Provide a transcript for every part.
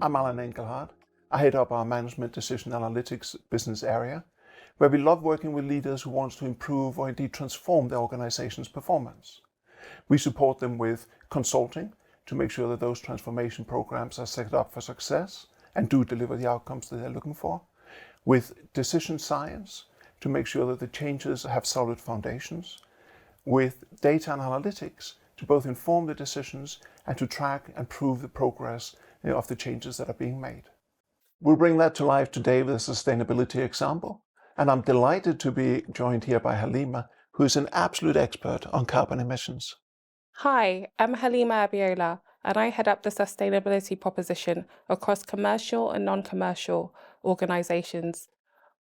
I'm Allan Engelhardt. I head up our Management Decision Analytics business area, where we love working with leaders who want to improve or indeed transform their organization's performance. We support them with consulting to make sure that those transformation programs are set up for success and do deliver the outcomes that they're looking for, with decision science to make sure that the changes have solid foundations, with data and analytics to both inform the decisions and to track and prove the progress of the changes that are being made. We'll bring that to life today with a sustainability example, and I'm delighted to be joined here by Halima, who is an absolute expert on carbon emissions. Hi, I'm Halima Abiola, and I head up the sustainability proposition across commercial and non-commercial organizations.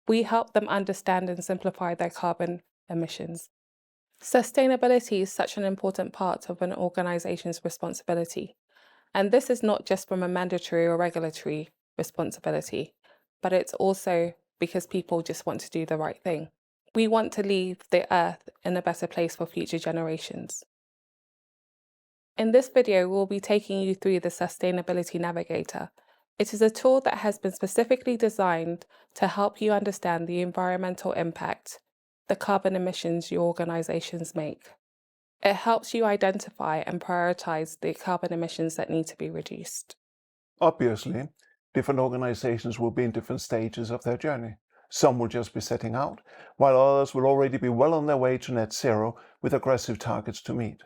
We help them understand and simplify their carbon emissions. Sustainability is such an important part of an organization's responsibility. And this is not just from a mandatory or regulatory responsibility, but it's also because people just want to do the right thing. We want to leave the earth in a better place for future generations. In this video, we'll be taking you through the Sustainability Navigator. It is a tool that has been specifically designed to help you understand the environmental impact, the carbon emissions your organizations make. It helps you identify and prioritize the carbon emissions that need to be reduced. Obviously, different organizations will be in different stages of their journey. Some will just be setting out, while others will already be well on their way to net zero with aggressive targets to meet.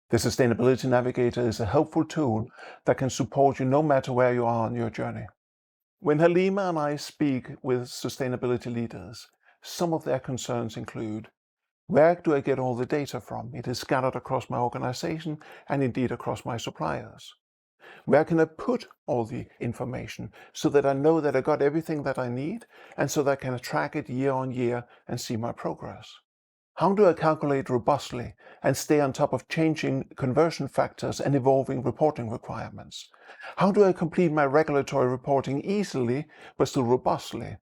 The Sustainability Navigator is a helpful tool that can support you no matter where you are on your journey. When Halima and I speak with sustainability leaders, some of their concerns include: where do I get all the data from? It is scattered across my organization and indeed across my suppliers. Where can I put all the information so that I know that I got everything that I need and so that I can track it year on year and see my progress? How do I calculate robustly and stay on top of changing conversion factors and evolving reporting requirements? How do I complete my regulatory reporting easily but still robustly?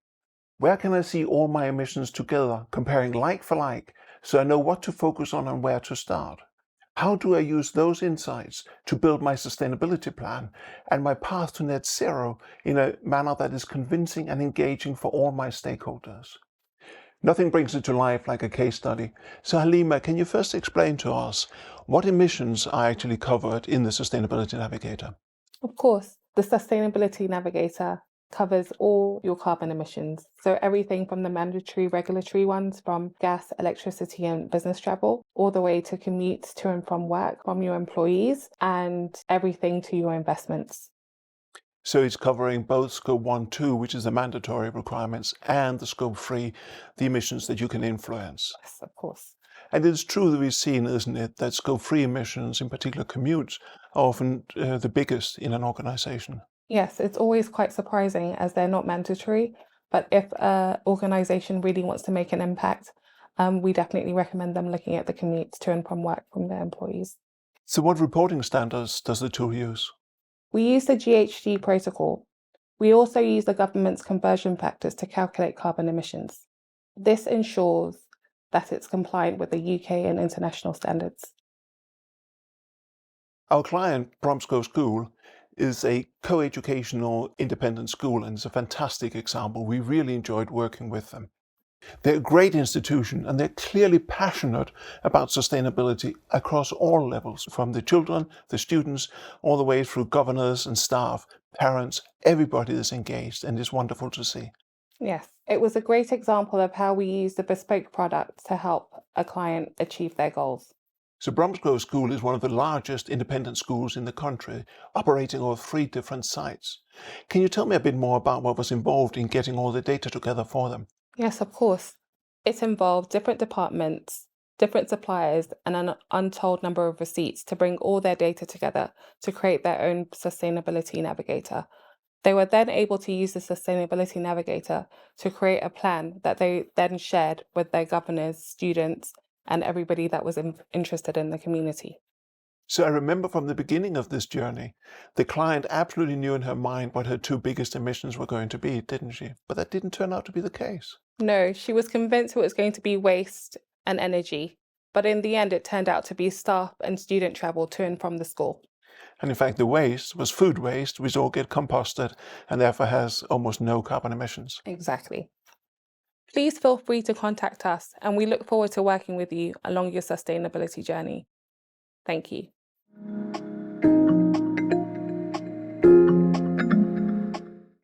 Where can I see all my emissions together, comparing like for like, so I know what to focus on and where to start? How do I use those insights to build my sustainability plan and my path to net zero in a manner that is convincing and engaging for all my stakeholders? Nothing brings it to life like a case study. So Halima, can you first explain to us what emissions are actually covered in the Sustainability Navigator? Of course, the Sustainability Navigator covers all your carbon emissions. So everything from the mandatory regulatory ones, from gas, electricity, and business travel, all the way to commutes to and from work from your employees, and everything to your investments. So it's covering both Scope 1, 2, which is the mandatory requirements, and the Scope 3, the emissions that you can influence. Yes, of course. And it's true that we've seen, isn't it, that Scope 3 emissions, in particular commutes, are often the biggest in an organization. Yes, it's always quite surprising as they're not mandatory, but if an organization really wants to make an impact, we definitely recommend them looking at the commutes to and from work from their employees. So what reporting standards does the tool use? We use the GHG protocol. We also use the government's conversion factors to calculate carbon emissions. This ensures that it's compliant with the UK and international standards. Our client, Bromsgrove School, is a co-educational independent school, and it's a fantastic example. We really enjoyed working with them. They're a great institution, and they're clearly passionate about sustainability across all levels, from the children, the students, all the way through governors and staff, parents. Everybody is engaged, and it's wonderful to see. Yes, it was a great example of how we use the bespoke product to help a client achieve their goals. So Bromsgrove School is one of the largest independent schools in the country, operating over 3 different sites. Can you tell me a bit more about what was involved in getting all the data together for them? Yes, of course. It involved different departments, different suppliers, and an untold number of receipts to bring all their data together to create their own Sustainability Navigator. They were then able to use the Sustainability Navigator to create a plan that they then shared with their governors, students, and everybody that was interested in the community. So I remember from the beginning of this journey, the client absolutely knew in her mind what her 2 biggest emissions were going to be, didn't she? But that didn't turn out to be the case. No, she was convinced it was going to be waste and energy, but in the end it turned out to be staff and student travel to and from the school. And in fact, the waste was food waste, which all get composted and therefore has almost no carbon emissions. Exactly. Please feel free to contact us, and we look forward to working with you along your sustainability journey. Thank you.